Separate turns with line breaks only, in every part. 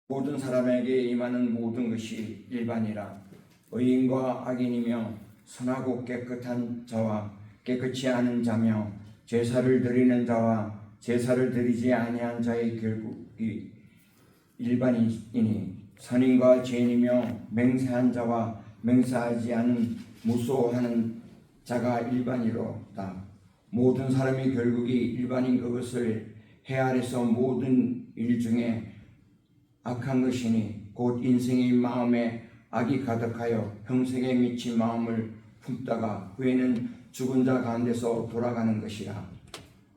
모든 사람에게 임하는 모든 것이 일반이라. 의인과 악인이며 선하고 깨끗한 자와 깨끗지 않은 자며 제사를 드리는 자와 제사를 드리지 아니한 자의 결국이 일반이니 선인과 죄인이며 맹세한 자와 맹세하지 않은 무소하는 자가 일반이로다. 모든 사람의 결국이 일반인 그것을 해 아래서 모든 일 중에 악한 것이니 곧 인생의 마음에 악이 가득하여 평생에 미친 마음을 품다가 후에는 죽은 자 가운데서 돌아가는 것이라.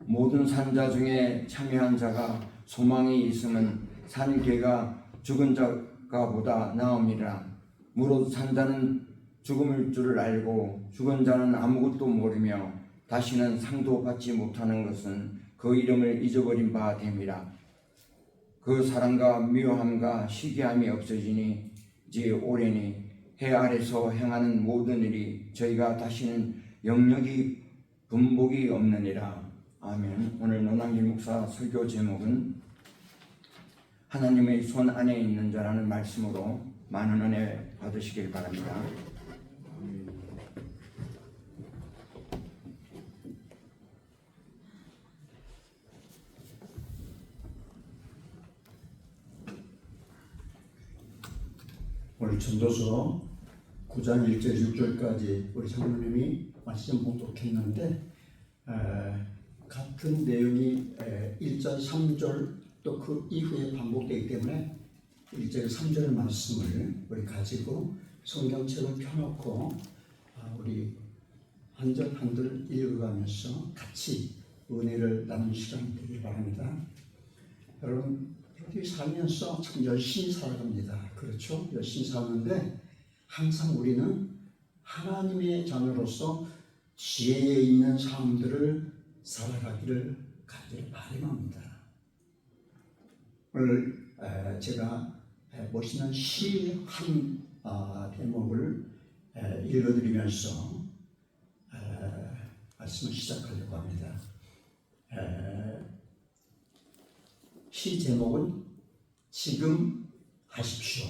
모든 산자 중에 참여한 자가 소망이 있으면 산 개가 죽은 자가 보다 나음이라. 무릇 산자는 죽음일 줄을 알고 죽은 자는 아무것도 모르며 다시는 상도 받지 못하는 것은 그 이름을 잊어버린 바 됨이라. 그 사랑과 미워함과 시기함이 없어지니 이제 오래니 해 아래서 행하는 모든 일이 저희가 다시는 영역이 분복이 없느니라. 아멘. 오늘 노남길 목사 설교 제목은 하나님의 손 안에 있는 자라는 말씀으로 많은 은혜 받으시길 바랍니다.
오늘 전도서 9장 1절 6절까지 우리 장로님이 말씀 봉독했는데 같은 내용이 1절 3절 또 그 이후에 반복되기 때문에 1절 3절 말씀을 우리 가지고 성경책을 펴놓고 우리 한 절 한 절 읽어가면서 같이 은혜를 나누는 시간이 되길 바랍니다. 여러분 우리 살면서 참 열심히 살아갑니다. 그렇죠? 열심히 사는데 항상 우리는 하나님의 자녀로서 지혜에 있는 삶들을 살아가기를 간절히 바람합니다. 오늘 제가 멋있는 시 한 대목을 읽어드리면서 말씀을 시작하려고 합니다. 시 제목은 지금 하십시오.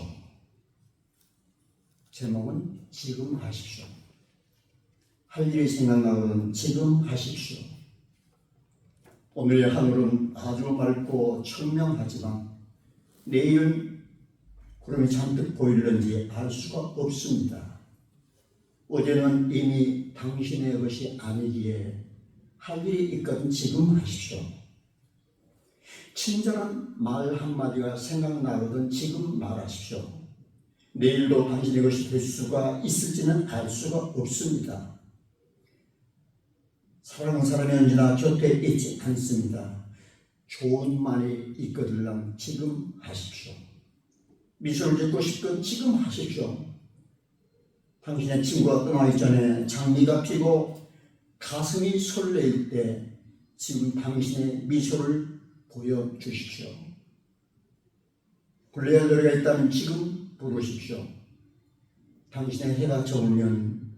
제목은 지금 하십시오. 할 일이 생각나거든 지금 하십시오. 오늘의 하늘은 아주 맑고 청명하지만 내일은 구름이 잔뜩 보이는지 알 수가 없습니다. 어제는 이미 당신의 것이 아니기에 할 일이 있거든 지금 하십시오. 친절한 말 한마디가 생각나거든 지금 말하십시오. 내일도 당신의 것이 될 수가 있을지는 알 수가 없습니다. 사랑하는 사람이 언제나 곁에 있지 않습니다. 좋은 말이 있거든 지금 하십시오. 미소를 짓고 싶건 지금 하십시오. 당신의 친구가 떠나기 전에 장미가 피고 가슴이 설레일 때 지금 당신의 미소를 보여주십시오. 불러야 할 노래가 있다면 지금 부르십시오. 당신의 해가 저물면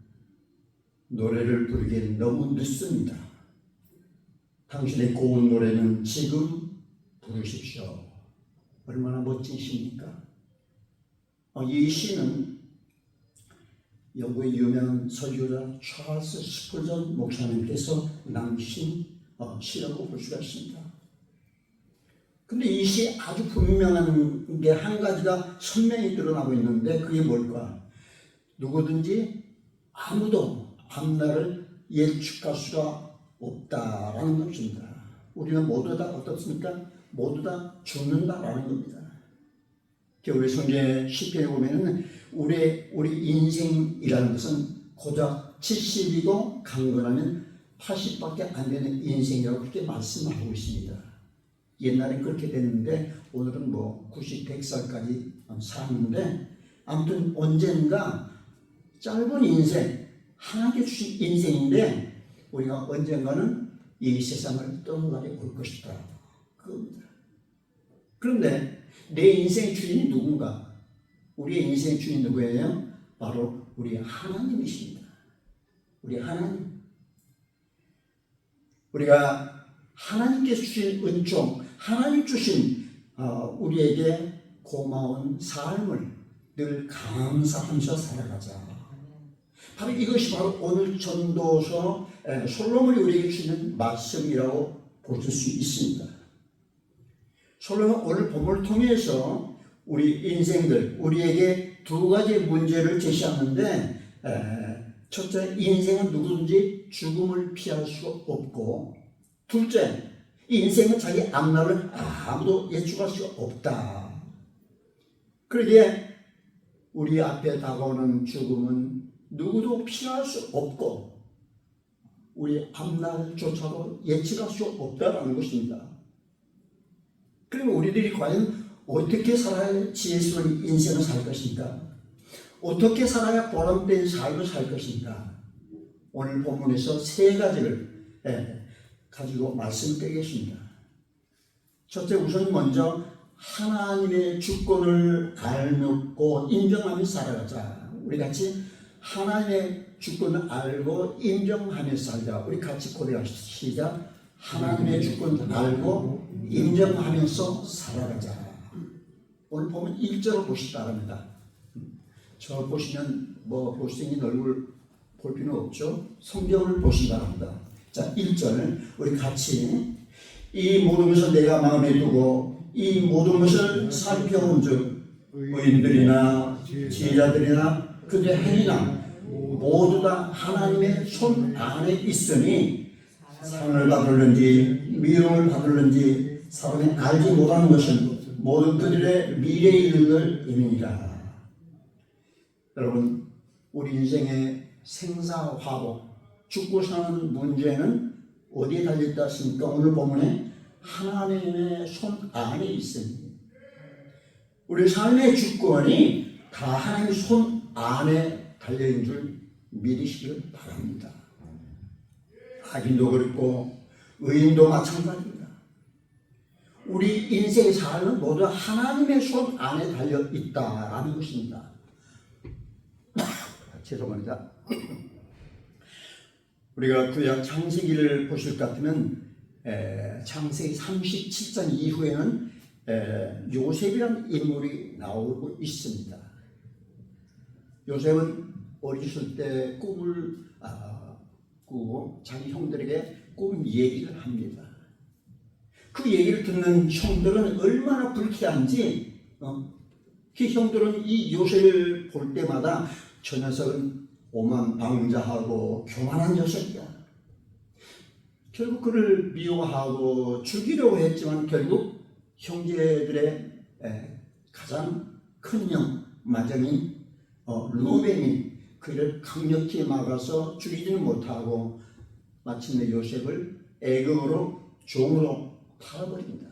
노래를 부르기엔 너무 늦습니다. 당신의 고운 노래는 지금 부르십시오. 얼마나 멋진 시입니까? 이 시는 영국의 유명한 설교자 찰스 스펄전 목사님께서 남기신 시라고 볼 수가 있습니다. 근데 이 시에 아주 분명한 게 한 가지가 선명히 드러나고 있는데 그게 뭘까? 누구든지 아무도 앞날을 예측할 수가 없다라는 것입니다. 우리는 모두 다 어떻습니까? 모두 다 죽는다라는 겁니다. 우리 성경의 시편에 보면은 우리 인생이라는 것은 고작 70이고 강건하면 80밖에 안 되는 인생이라고 그렇게 말씀하고 있습니다. 옛날엔 그렇게 됐는데 오늘은 90, 100살까지 사는데 아무튼 언젠가 짧은 인생, 하나님께 주신 인생인데 우리가 언젠가는 이 세상을 떠나게 올 것이다. 그겁니다. 그런데 내 인생의 주인이 누군가? 우리의 인생의 주인이 누구예요? 바로 우리 하나님이십니다. 우리 하나님. 우리가 하나님께서 주신 은총, 하나님 주신 우리에게 고마운 삶을 늘 감사하면서 살아가자. 바로 이것이 바로 오늘 전도서 솔로몬이 우리에게 주는 말씀이라고 보실 수 있습니다. 솔로몬 오늘 본문을 통해서 우리 인생들, 우리에게 두 가지 문제를 제시하는데, 첫째, 인생은 누구든지 죽음을 피할 수 없고, 둘째, 인생은 자기 앞날을 아무도 예측할 수 없다. 그러기에 우리 앞에 다가오는 죽음은 누구도 피할 수 없고 우리 앞날조차도 예측할 수 없다는 것입니다. 그러면 우리들이 과연 어떻게 살아야 지혜스러운 인생을 살 것인가? 어떻게 살아야 보람된 삶을 살 것인가? 오늘 본문에서 세 가지를 가지고 말씀드리겠습니다. 첫째, 우선 먼저 하나님의 주권을 알고 인정하며 살아가자. 우리 같이 하나님의 주권을 알고 인정하며 살자. 우리 같이 고백합시다. 시작. 하나님의 주권을 알고 인정하면서 살아가자. 오늘 보면 1절을 보시기 바랍니다. 저 보시면 뭐 못생긴 얼굴 볼 필요는 없죠. 성경을 보시기 바랍니다. 자, 1절 우리 같이 이 모든 것을 내가 마음에 두고 이 모든 것을 살펴본 즉 의인들이나 지혜자들이나 그들의 행위나 모두 다 하나님의 손 안에 있으니 상을 받을는지 미움을 받을는지 사람이 알지 못하는 것은 모든 그들의 미래의 일을 의미니라. 여러분, 우리 인생의 생사화복 죽고 사는 문제는 어디에 달려있다 했습니까? 오늘 본문에 하나님의 손 안에 있습니다. 우리 삶의 주권이 다 하나님의 손 안에 달려있는 줄 믿으시길 바랍니다. 악인도 그렇고 의인도 마찬가지입니다. 우리 인생의 삶은 모두 하나님의 손 안에 달려있다라는 것입니다. 죄송합니다. 우리가 구약 창세기를 보실 것 같으면 창세기 37장 이후에는 요셉이라는 인물이 나오고 있습니다. 요셉은 어렸을 때 꿈을 꾸고 자기 형들에게 꿈 얘기를 합니다. 그 얘기를 듣는 형들은 얼마나 불쾌한지 그 형들은 이 요셉을 볼 때마다 저 녀석은 오만 방자하고 교만한 녀석이야. 결국 그를 미워하고 죽이려고 했지만 결국 형제들의 가장 큰 형 마정인 루벤이 그를 강력히 막아서 죽이지는 못하고 마침내 요셉을 애굽으로 종으로 팔아버립니다.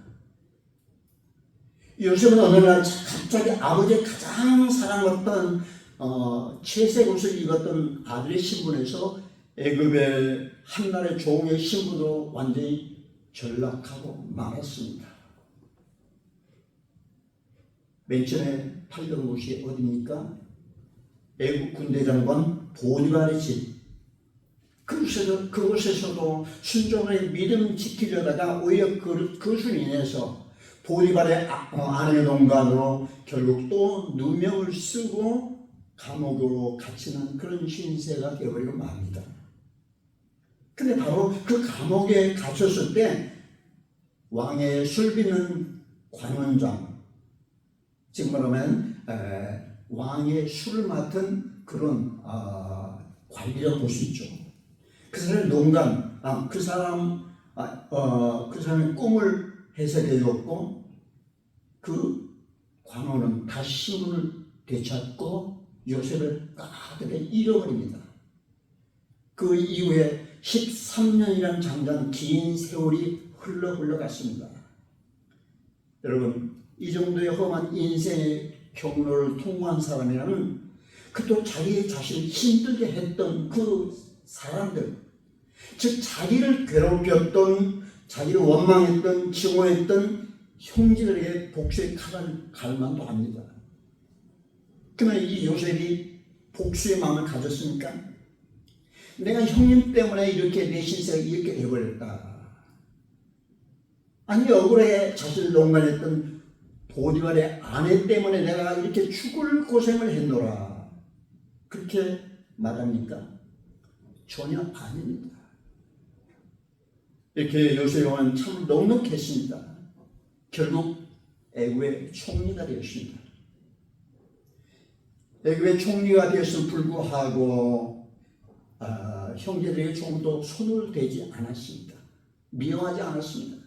요셉은 어느 날 갑자기 아버지의 가장 사랑했던 채색 옷을 입었던 아들의 신분에서 애굽의 한나라의 종의 신분으로 완전히 전락하고 말았습니다. 맨 처음에 팔던 곳이 어디입니까? 애굽 군대 장관 보디발의 집. 그곳에서도 순종의 믿음 지키려다가 오히려 그것으로 인해서 보디발의 아내 농간으로 결국 또 누명을 쓰고 감옥으로 갇히는 그런 신세가 되어버리고 맙니다. 근데 바로 그 감옥에 갇혔을 때 왕의 술 빚는 관원장, 지금 말하면 왕의 술을 맡은 그런 관리라고 볼 수 있죠. 그 사람의 농간, 그 사람의 꿈을 해석해줬고 그 관원은 다시 신분을 되찾고 요셉을 까맣게 잃어버립니다. 그 이후에 13년이라는 장장 긴 세월이 흘러갔습니다. 여러분, 이 정도의 험한 인생의 경로를 통과한 사람이라면 그또 자기 자신을 힘들게 했던 그 사람들, 즉 자기를 괴롭혔던, 자기를 원망했던, 증오했던 형제들에게 복수의 칼을 갈 만도 합니다. 그러면 이 요셉이 복수의 마음을 가졌습니까? 내가 형님 때문에 이렇게 내 신세가 이렇게 돼버렸다. 아니 억울해 자신을 농간했던 보디발의 아내 때문에 내가 이렇게 죽을 고생을 했노라. 그렇게 말합니까? 전혀 아닙니다. 이렇게 요셉은 참 넉넉했습니다. 결국 애굽의 총리가 되었습니다. 애굽의 총리가 되었음을 불구하고 형제들에게 조금도 손을 대지 않았습니다. 미워하지 않았습니다.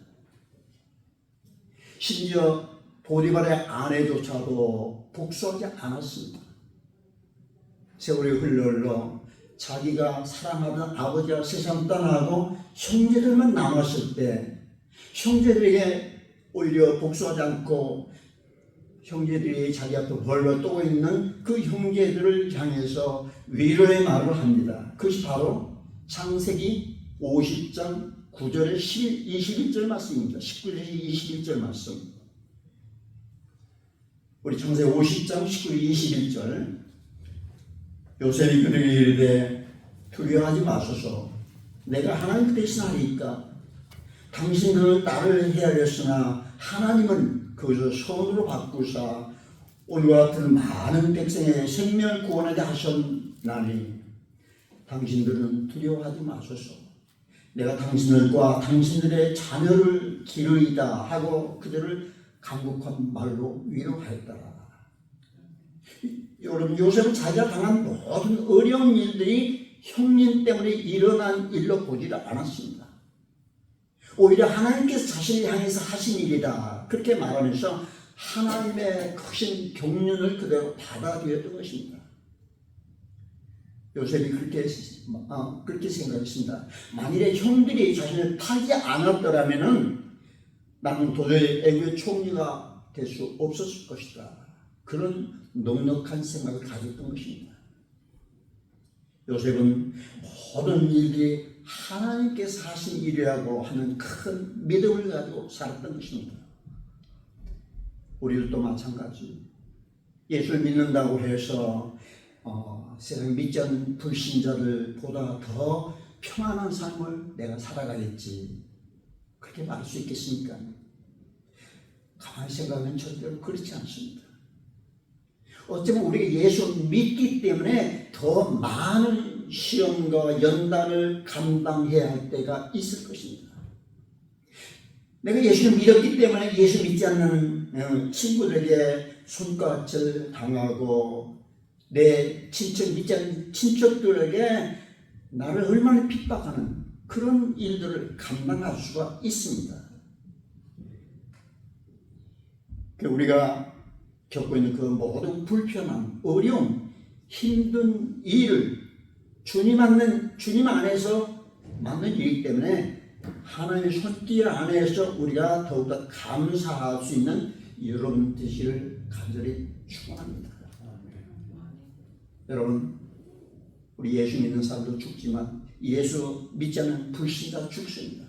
심지어 보디발의 아내조차도 복수하지 않았습니다. 세월이 흘러 자기가 사랑하던 아버지가 세상 떠나고 형제들만 남았을 때 형제들에게 오히려 복수하지 않고 형제들이 자기 앞에 벌러떠고 있는 그 형제들을 향해서 위로의 말을 합니다. 그것이 바로 창세기 50장 9절에 21절 말씀입니다. 19절에 21절 말씀. 우리 창세기 50장 19, 21절. 요셉이 그들에게 이르되 두려워하지 마소서. 내가 하나님 대신 하리이까. 당신들은 나를 헤아렸으나 하나님은 그것을 선으로 바꾸사 오늘과 같은 많은 백성의 생명을 구원하게 하셨나니 당신들은 두려워하지 마소서. 내가 당신들과 당신들의 자녀를 기르이다 하고 그들을 간곡한 말로 위로하였더라. 여러분, 요셉은 자기가 당한 모든 어려운 일들이 형님 때문에 일어난 일로 보지를 않았습니다. 오히려 하나님께서 자신을 향해서 하신 일이다, 그렇게 말하면서 하나님의 크신 경륜을 그대로 받아들였던 것입니다. 요셉이 그렇게 생각했습니다. 만일에 형들이 자신을 팔지 않았더라면은 나는 도저히 애굽의 총리가 될 수 없었을 것이다. 그런 넉넉한 생각을 가졌던 것입니다. 요셉은 모든 일이 하나님께서 하신 일이라고 하는 큰 믿음을 가지고 살았던 것입니다. 우리도 마찬가지. 예수를 믿는다고 해서 세상 믿지 않는 불신자들보다 더 평안한 삶을 내가 살아가겠지, 그렇게 말할 수 있겠습니까? 가만히 생각하면 절대로 그렇지 않습니다. 어쩌면 우리가 예수 믿기 때문에 더 많은 시험과 연단을 감당해야 할 때가 있을 것입니다. 내가 예수를 믿었기 때문에 예수 믿지 않는 친구들에게 손가락질 당하고 내 친척 믿지 않는 친척들에게 나를 얼마나 핍박하는 그런 일들을 감당할 수가 있습니다. 우리가 겪고 있는 그 모든 불편함, 어려움, 힘든 일을 주님 안에서 만든 일이기 때문에 하나님의 손길 안에서 우리가 더욱더 감사할 수 있는 여러분 되시기를 간절히 축원합니다. 여러분, 우리 예수 믿는 사람도 죽지만 예수 믿지 않는 불신자 죽습니다.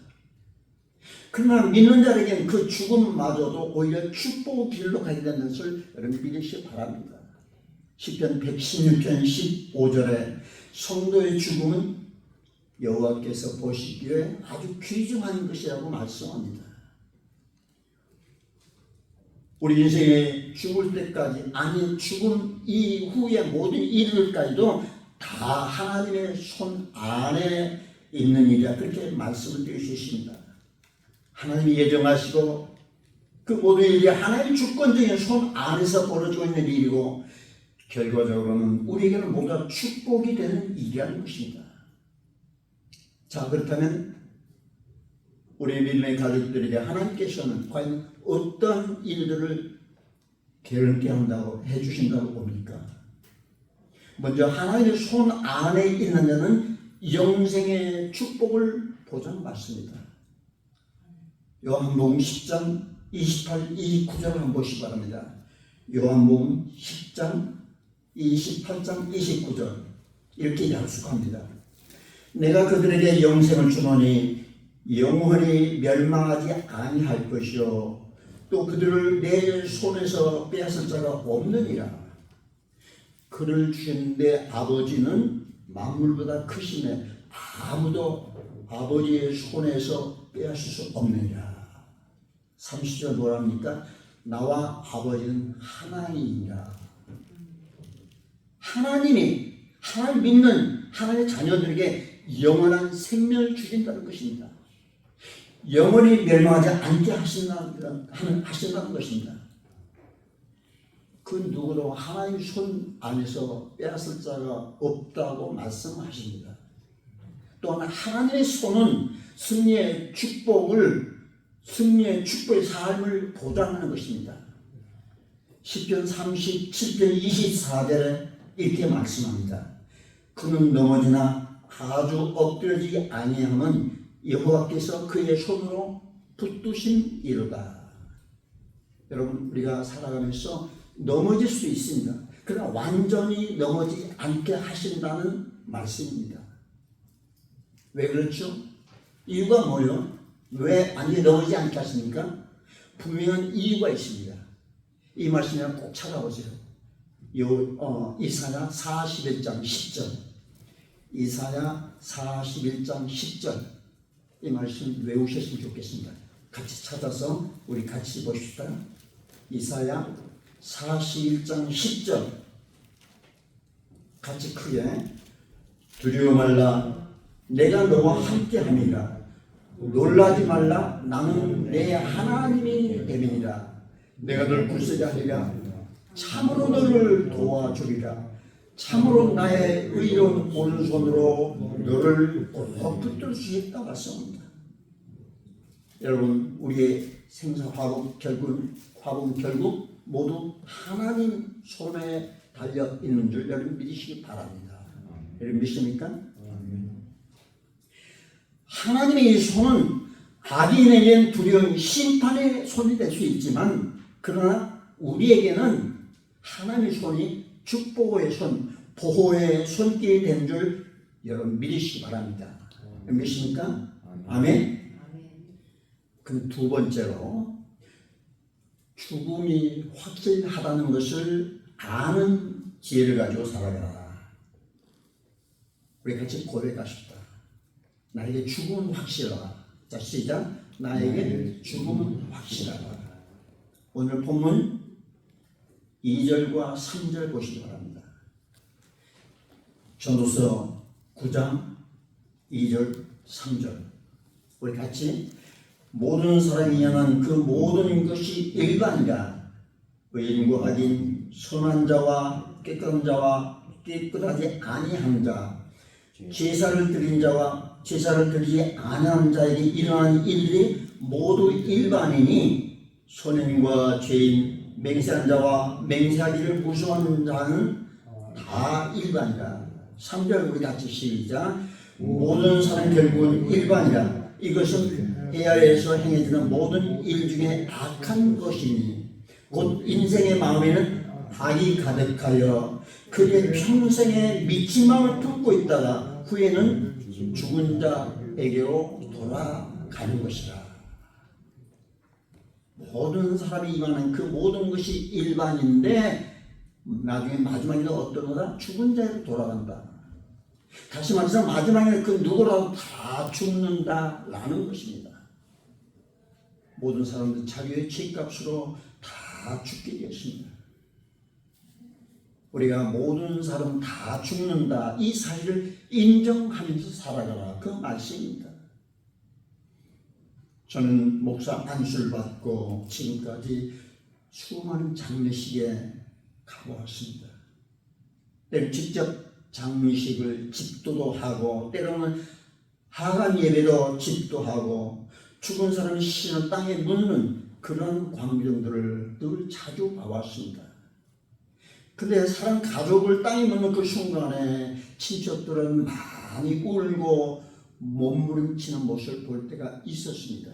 그러나 믿는 자에게는 그 죽음마저도 오히려 축복의 길로 가게 되는 것을 여러분 믿으시기 바랍니다. 시편 116편 15절에 성도의 죽음은 여호와께서 보시기에 아주 귀중한 것이라고 말씀합니다. 우리 인생에 죽을 때까지, 아니 죽음 이후의 모든 일들까지도 다 하나님의 손 안에 있는 일이라, 그렇게 말씀을 드리셨습니다. 하나님이 예정하시고 그 모든 일이 하나님의 주권적인 손 안에서 벌어지고 있는 일이고, 결과적으로는 우리에게는 모두 축복이 되는 일이라는 것입니다. 자, 그렇다면 우리 믿음의 가족들에게 하나님께서는 과연 어떤 일들을 결혼케 한다고 해주신다고 봅니까? 먼저 하나님의 손 안에 있는 자는 영생의 축복을 보장받습니다. 요한복음 10장 28, 29절을 한번 보시기 바랍니다. 요한복음 10장 28장 29절 이렇게 약속합니다. 내가 그들에게 영생을 주노니 영원히 멸망하지 아니할 것이요 또 그들을 내 손에서 빼앗을 자가 없느니라. 그를 주신 내 아버지는 만물보다 크시매 아무도 아버지의 손에서 빼앗을 수 없느니라. 30절 뭐랍니까? 나와 아버지는 하나이니라. 하나님이 하나님 믿는 하나님의 자녀들에게 영원한 생명을 주신다는 것입니다. 영원히 멸망하지 않게 하신다는 것입니다. 그 누구도 하나님 손 안에서 빼앗을 자가 없다고 말씀하십니다. 또한 하나님의 손은 승리의 축복의 삶을 보장하는 것입니다. 시편 37편 24절에 이렇게 말씀합니다. 그는 넘어지나 아주 엎드러지지 아니함은 여호와께서 그의 손으로 붙드심이로다. 여러분, 우리가 살아가면서 넘어질 수 있습니다. 그러나 완전히 넘어지지 않게 하신다는 말씀입니다. 왜 그렇죠? 이유가 뭐예요? 왜 완전히 넘어지지 않게 하십니까? 분명한 이유가 있습니다. 이 말씀을 꼭 찾아보세요. 이사야 41장 10절. 이사야 41장 10절. 이 말씀 외우셨으면 좋겠습니다. 같이 찾아서 우리 같이 보십시다. 이사야 41장 10절. 같이 크게. 두려워 말라. 내가 너와 함께함이라. 놀라지 말라. 나는 내 하나님이 됨이니라. 내가 너를 굳세게 하리라. 참으로 너를 도와주리라. 참으로 나의 의로운 오른손으로 너를 꼭 붙들 수 있다 말씀합니다. 여러분, 우리의 생사 화복 결국 모두 하나님 손에 달려 있는 줄 여러분 믿으시기 바랍니다. 여러분 믿습니까? 하나님의 이 손은 악인에게는 두려운 심판의 손이 될 수 있지만, 그러나 우리에게는 하나님의 손이 축복의 손, 보호의 손길이 된 줄 여러분 믿으시기 바랍니다. 믿습니까? 아멘. 그 두 번째로, 죽음이 확실하다는 것을 아는 지혜를 가지고 살아가라. 우리 같이 고백하십시다. 나에게 죽음은 확실하다. 자, 시작. 나에게 죽음은 확실하다. 오늘 본문 2절과 3절 보시기 바랍니다. 전도서 9장 2절 3절. 우리 같이. 모든 사람이 향한 그 모든 것이 일반이라. 의인과 악인, 선한 자와 깨끗한 자와 깨끗하지 아니한 자, 제사를 드린 자와 제사를 드리지 아니한 자에게 일어난 일들이 모두 일반이니, 선인과 죄인, 맹세한 자와 맹세하기를 무서워하는 자는 다 일반이라. 3절 우리 같이 시작. 모든 사람 결국은 일반이라. 이것은 해 아래에서 행해지는 모든 일 중에 악한 것이니, 곧 인생의 마음에는 악이 가득하여 그의 평생에 미친 마음을 품고 있다가 후에는 죽은 자에게로 돌아가는 것이라. 모든 사람이 임하는 그 모든 것이 일반인데, 나중에 마지막에는 어떤 거다? 죽은 자에게 돌아간다. 다시 말해서 마지막에 그 누구라도 다 죽는다라는 것입니다. 모든 사람들 자기의 죄값으로 다 죽게 되었습니다. 우리가 모든 사람 다 죽는다, 이 사실을 인정하면서 살아가라, 그 말씀입니다. 저는 목사 안수를 받고 지금까지 수많은 장례식에 가보았습니다. 때로 직접 장례식을 집도도 하고, 때로는 하간 예배도 집도하고, 죽은 사람의 시신을 땅에 묻는 그런 광경들을 늘 자주 봐왔습니다. 근데 사람 가족을 땅에 묻는 그 순간에 친척들은 많이 울고 몸부림치는 모습을 볼 때가 있었습니다.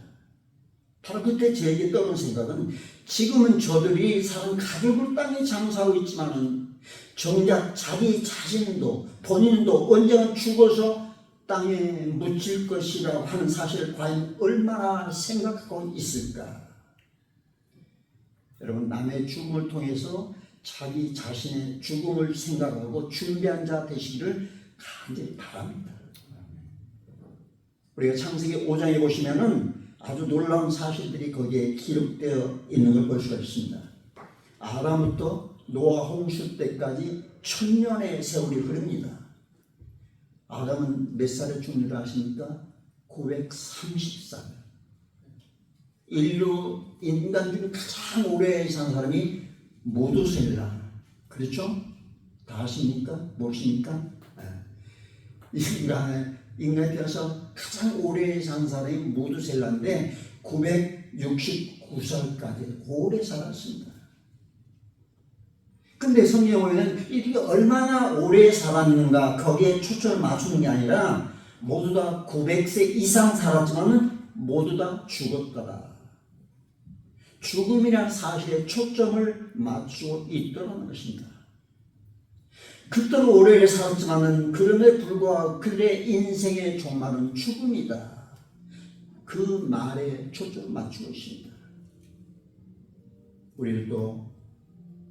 바로 그때 제게 떠오른 생각은, 지금은 저들이 사람 가족을 땅에 장사하고 있지만은 정작 자기 자신도 본인도 언젠가 죽어서 땅에 묻힐 것이라고 하는 사실을 과연 얼마나 생각하고 있을까? 여러분, 남의 죽음을 통해서 자기 자신의 죽음을 생각하고 준비한 자 되시기를 간절히 바랍니다. 우리가 창세기 5장에 보시면은 아주 놀라운 사실들이 거기에 기록되어 있는 걸 볼 수가 있습니다. 아담부터 노아 홍수 때까지 1000년의 세월이 흐릅니다. 아담은 몇 살에 죽는 줄 아십니까? 930살. 인간 중에 가장 오래 산 사람이 모두셀라. 그렇죠? 다 아십니까? 모르십니까? 인간에 태어나서 가장 오래 산 사람이 모두셀라인데 969살까지 오래 살았습니다. 근데 성경에 보면 이들이 얼마나 오래 살았는가 거기에 초점을 맞추는 게 아니라 모두 다 900세 이상 살았지만 모두 다 죽었더라. 죽음이라는 사실에 초점을 맞추고 있더라는 것입니다. 그토록 오래 살았지만 그럼에 불구하고 그들의 인생의 종말은 죽음이다. 그 말에 초점을 맞추고 있습니다. 우리도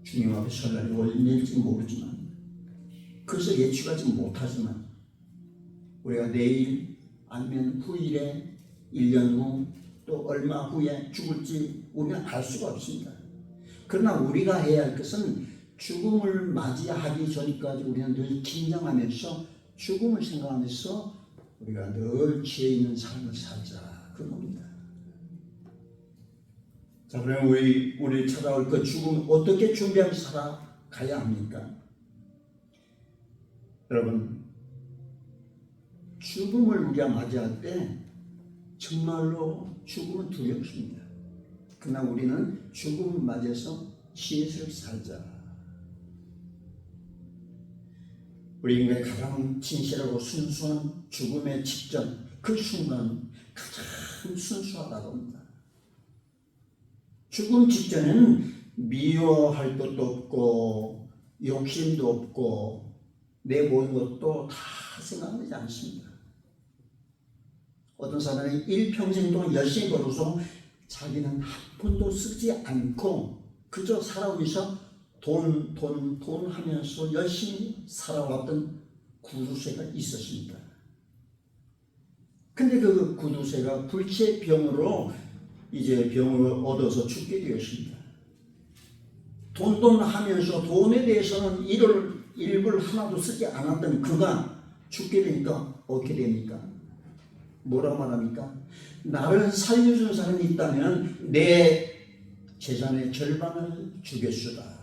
주님 앞에 설 날이 올릴지 모르지만 그것을 예측하지 못하지만 우리가 내일 아니면 후일에 1년 후 또 얼마 후에 죽을지 우리는 알 수가 없습니다. 그러나 우리가 해야 할 것은 죽음을 맞이하기 전까지 우리는 늘 긴장하면서 죽음을 생각하면서 우리가 늘 지혜 있는 삶을 살자 그겁니다. 자, 그러면 우리 찾아올 그 죽음 어떻게 준비하면서 살아가야 합니까? 여러분, 죽음을 우리가 맞이할 때 정말로 죽음은 두렵습니다. 그러나 우리는 죽음을 맞이해서 지혜스럽게 살자. 우리 인간의 가장 진실하고 순수한 죽음의 직전 그 순간 가장 순수하다고 합니다. 죽음 직전에는 미워할 것도 없고 욕심도 없고 내 모든 것도 다 생각하지 않습니다. 어떤 사람이 일평생 동안 열심히 벌어서 자기는 한 푼도 쓰지 않고 그저 살아오면서 돈 하면서 열심히 살아왔던 구두쇠가 있었습니다. 근데 그 구두쇠가 불치병으로 이제 병을 얻어서 죽게 되었습니다. 돈 하면서 돈에 대해서는 일을 하나도 쓰지 않았던 그가 죽게 되니까 어떻게 됩니까? 뭐라고 말합니까? 나를 살려준 사람이 있다면 내 재산의 절반을 주겠수다.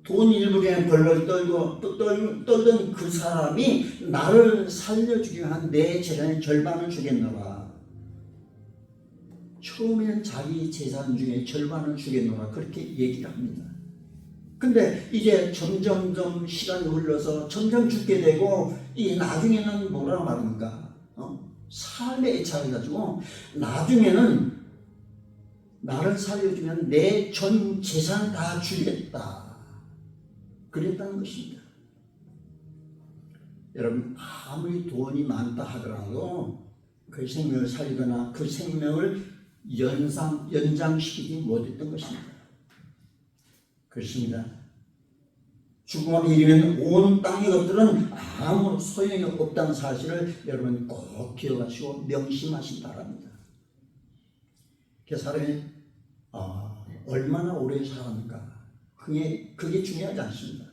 돈 일부에 벌벌 떨던 그 사람이 나를 살려주기 위한 내 재산의 절반을 주겠노라. 처음에는 자기 재산 중에 절반을 주겠노라 그렇게 얘기를 합니다. 근데 이제 점점 시간이 흘러서 점점 죽게 되고 이 나중에는 뭐라고 말합니까? 삶에 애착해가지고 나중에는 나를 살려주면 내 전 재산 다 주겠다. 그랬다는 것입니다. 여러분 아무리 돈이 많다 하더라도 그 생명을 살리거나 그 생명을 연장시키지 못했던 것입니다. 그렇습니다. 죽음 앞에 이르면 온 땅의 것들은 아무 소용이 없다는 사실을 여러분 꼭 기억하시고 명심하시기 바랍니다. 그 사람이 얼마나 오래 살았는가 그게 중요하지 않습니다.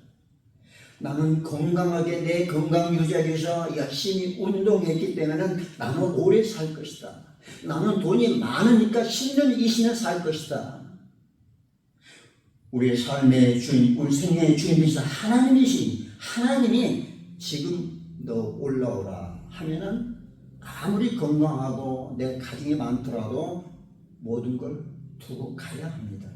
나는 건강하게 내 건강 유지하기 위해서 열심히 운동했기 때문에 나는 오래 살 것이다. 나는 돈이 많으니까 10년 20년 살 것이다. 우리의 삶의 주인, 우리 생명의 주인이신 하나님이 지금 너 올라오라 하면은 아무리 건강하고 내 가정이 많더라도 모든 걸 두고 가야 합니다.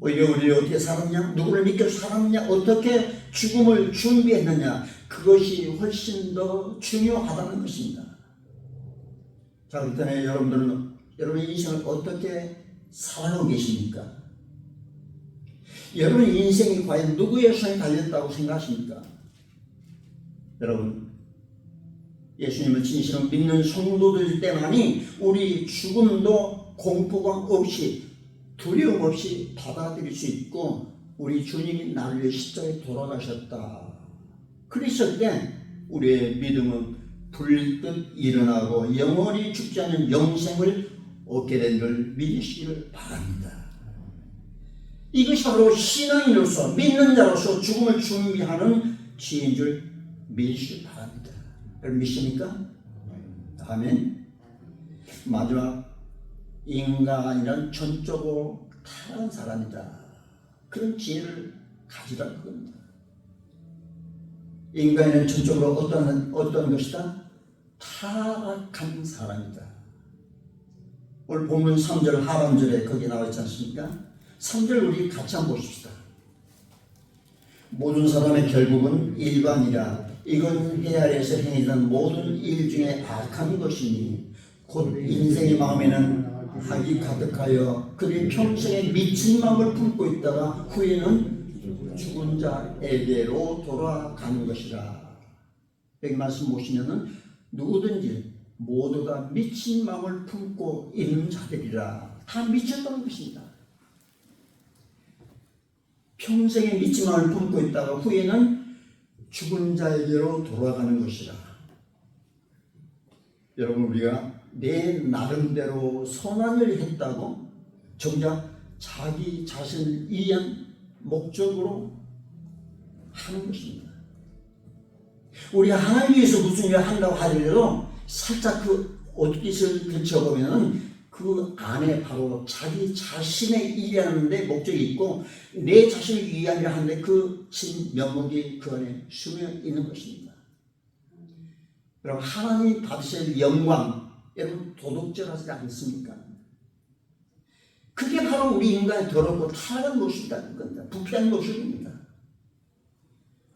오히려 우리 어떻게 살았냐? 누구를 믿고 살았느냐? 어떻게 죽음을 준비했느냐? 그것이 훨씬 더 중요하다는 것입니다. 자, 그렇다면 여러분의 인생을 어떻게 살아가고 계십니까? 여러분의 인생이 과연 누구의 손에 달렸다고 생각하십니까? 여러분, 예수님을 진실로 믿는 성도들 때만이 우리 죽음도 공포감 없이 두려움 없이 받아들일 수 있고 우리 주님이 나를 위해 십자가에 돌아가셨다. 그랬을 때 우리의 믿음은 불듯 일어나고 영원히 죽지 않는 영생을 얻게 된 걸 믿으시기를 바랍니다. 이것이 바로 신앙인으로서 믿는 자로서 죽음을 준비하는 지혜인 줄 믿으시기 바랍니다. 여러분 믿습니까? 아멘. 마지막, 인간이란 전적으로 타락한 사람이다. 그런 지혜를 가지라 그겁니다. 인간은 전적으로 어떤 것이다? 타락한 사람이다. 오늘 본문 3절 하반절에 거기 나와 있지 않습니까? 3절 우리 같이 한번 보십시다. 모든 사람의 결국은 일반이라 이건 해 아래에서 행하던 모든 일 중에 악한 것이니 곧 인생의 마음에는 악이 가득하여 그들이 평생에 미친 마음을 품고 있다가 후에는 죽은 자에게로 돌아가는 것이라. 여기 말씀 보시면은 누구든지 모두가 미친 마음을 품고 있는 자들이라. 다 미쳤다는 것입니다. 평생에 미친 마음을 품고 있다가 후에는 죽은 자에게로 돌아가는 것이라. 여러분 우리가 내 나름대로 선한 일을 했다고 정작 자기 자신을 위한 목적으로 하는 것입니다. 우리가 하나님 위해서 무슨 일을 한다고 하더라도 살짝 그 옷깃을 들춰보면 그 안에 바로 자기 자신의 일하는데 목적이 있고 내 자신을 위한 일을 하는데 그 진면목이 그 안에 숨어 있는 것입니다. 여러분 하나님 받으실 영광, 여러분 도덕질하지 않습니까? 그게 바로 우리 인간의 더럽고 타락한 모습이라는 겁니다. 부패한 모습입니다.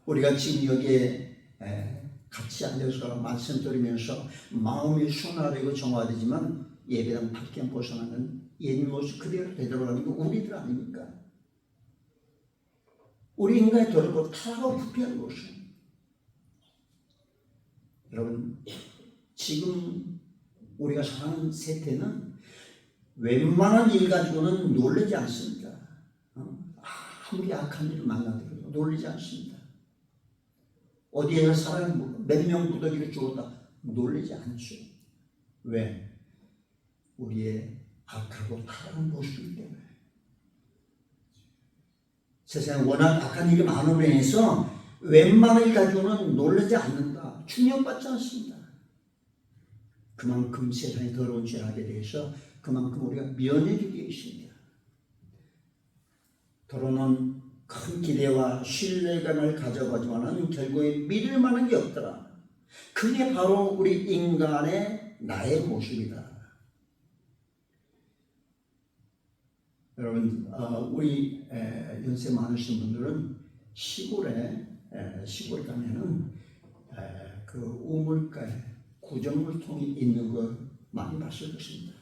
우리가 지금 여기에 같이 앉아서 말씀 드리면서 마음이 순화되고 정화되지만 예배당 밖에 벗어나는 옛 모습 그대로 되돌아가는 거 우리들 아닙니까? 우리 인간의 더럽고 타락하고 부패한 모습. 여러분 지금 우리가 사는 세태는 웬만한 일 가지고는 놀라지 않습니다. 아무리 악한 일을 만나더라도 놀라지 않습니다. 어디에 사람 몇 명 무더기를 죽었다 놀라지 않죠. 왜? 우리의 악하고 타락한 모습이기 때문에. 세상에 워낙 악한 일이 많음으로 인해서 웬만한 일 가지고는 놀라지 않는다. 충격받지 않습니다. 그만큼 세상이 더러운 죄를 하게 돼서 그만큼 우리가 면역이 되어 있습니다. 더러는 큰 기대와 신뢰감을 가져가지만은 결국에 믿을 만한 게 없더라. 그게 바로 우리 인간의 나의 모습이다. 여러분, 우리 연세 많으신 분들은 시골에 가면은 그 우물가에 구정물통이 있는 걸 많이 봤을 것입니다.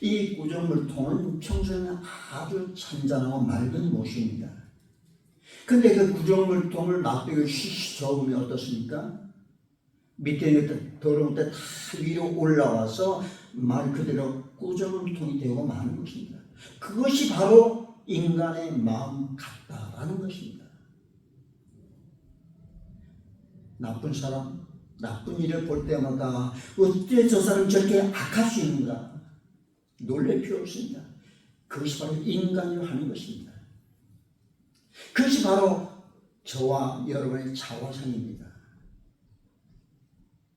이 구정물통은 평소에는 아주 잔잔하고 맑은 모습입니다. 근데 그 구정물통을 막대기로 쉬쉬 저으면 어떻습니까? 밑에 있는 더러운 때 다 위로 올라와서 말 그대로 구정물통이 되고 마는 것입니다. 그것이 바로 인간의 마음 같다라는 것입니다. 나쁜 사람, 나쁜 일을 볼 때마다 어떻게 저 사람 저렇게 악할 수 있는가? 놀랄 필요 없습니다. 그것이 바로 인간을 하는 것입니다. 그것이 바로 저와 여러분의 자화상입니다.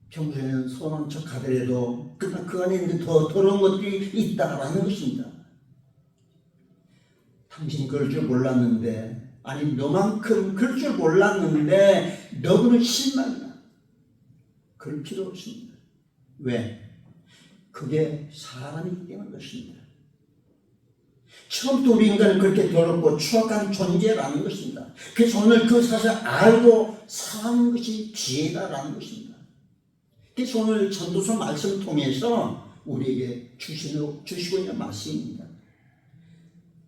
평소에는 선한 척 하더라도 그 안에 있는 더 더러운 것들이 있다라는 것입니다. 당신 그럴 줄 몰랐는데, 아니 너만큼 그럴 줄 몰랐는데 너는 실망이야. 그럴 필요 없습니다. 왜? 그게 사람이기 때문인 것입니다. 처음부터 우리 인간은 그렇게 더럽고 추악한 존재라는 것입니다. 그래서 오늘 그 사실을 알고 사는 것이 지혜다라는 것입니다. 그래서 오늘 전도서 말씀을 통해서 우리에게 주시고 있는 말씀입니다.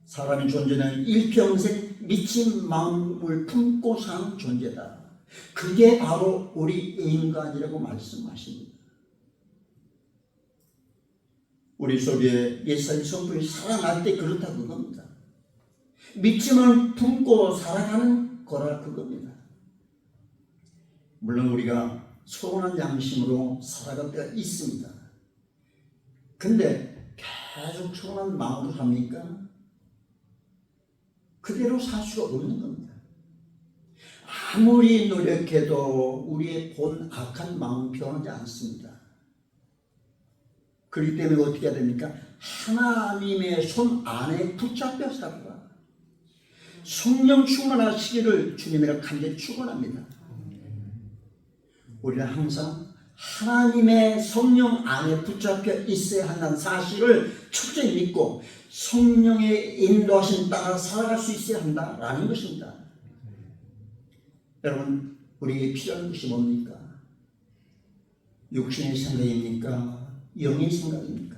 사람의 존재는 일평생 미친 마음을 품고 사는 존재다. 그게 바로 우리 인간이라고 말씀하십니다. 우리 속에 옛사람 성품이 살아날 때 그렇다 그겁니다. 믿지만 품고 살아가는 거라 그겁니다. 물론 우리가 서운한 양심으로 살아갈 때가 있습니다. 근데 계속 서운한 마음으로 삽니까? 그대로 살 수가 없는 겁니다. 아무리 노력해도 우리의 본 악한 마음은 변하지 않습니다. 그렇기 때문에 어떻게 해야 됩니까? 하나님의 손 안에 붙잡혀 살아라. 성령 충만하시기를 주님이라 간절히 축원합니다. 우리는 항상 하나님의 성령 안에 붙잡혀 있어야 한다는 사실을 철저히 믿고 성령의 인도하심 따라 살아갈 수 있어야 한다라는 것입니다. 여러분, 우리에게 필요한 것이 뭡니까? 육신의 생각입니까? 영의 생각입니까?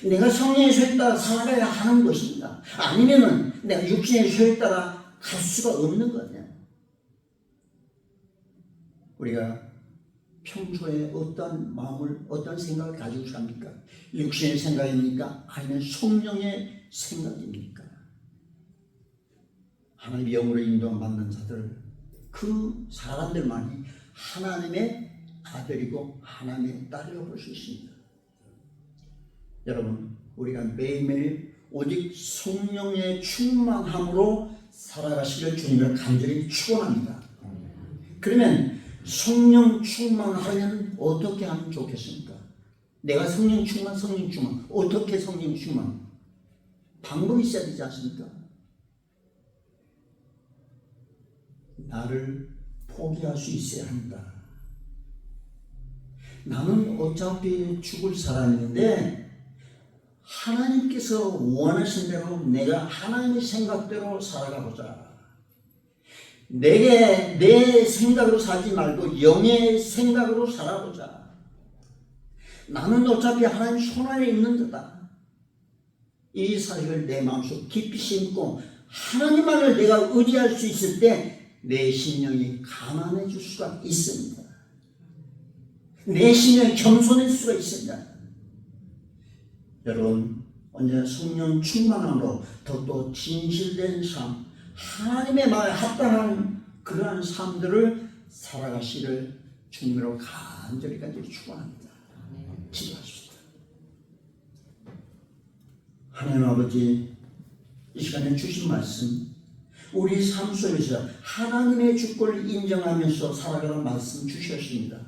내가 성령의 소에 따라 살아가야 하는 것입니다. 아니면은 내가 육신의 소에 따라 갈 수가 없는 거냐? 우리가 평소에 어떤 마음을, 어떤 생각을 가지고 삽니까? 육신의 생각입니까? 아니면 성령의 생각입니까? 하나님의 영으로 인도받는 자들, 그 사람들만이 하나님의 아들이고 하나님의 딸이라고 볼 수 있습니다. 여러분, 우리가 매일매일 오직 성령의 충만함으로 살아가시길 주님을 간절히 축원합니다. 그러면 성령 충만하려면 어떻게 하면 좋겠습니까? 내가 성령 충만, 어떻게 성령 충만? 방법이 있어야 되지 않습니까? 나를 포기할 수 있어야 한다. 나는 어차피 죽을 사람인데 하나님께서 원하신 대로 내가 하나님의 생각대로 살아가보자. 내게 내 생각으로 살지 말고 영의 생각으로 살아보자. 나는 어차피 하나님 손 안에 있는 자다. 이 사실을 내 마음속 깊이 심고 하나님만을 내가 의지할 수 있을 때 내 심령이 가난해질 수가 있습니다. 내 심령이 겸손해질 수가 있습니다. 여러분, 언제나 성령 충만함으로 더욱더 진실된 삶, 하나님의 말에 합당한 그러한 삶들을 살아가시를 주님으로 간절히 축원합니다. 기도하십시다. 하나님 아버지, 이 시간에 주신 말씀, 우리 삶 속에서 하나님의 주권을 인정하면서 살아가는 말씀 주셨습니다.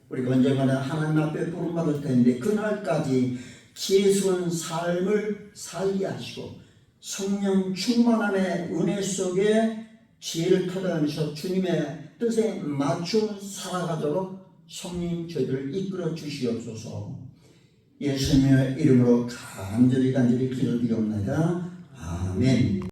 우리가 언젠가는 하나님 앞에 부름받을 텐데 그날까지 지혜스러운 삶을 살게 하시고 성령 충만함의 은혜 속에 지혜를 터득하면서 주님의 뜻에 맞춰 살아가도록 성령 저희들을 이끌어 주시옵소서. 예수님의 이름으로 간절히 기도드리옵나이다. 아멘.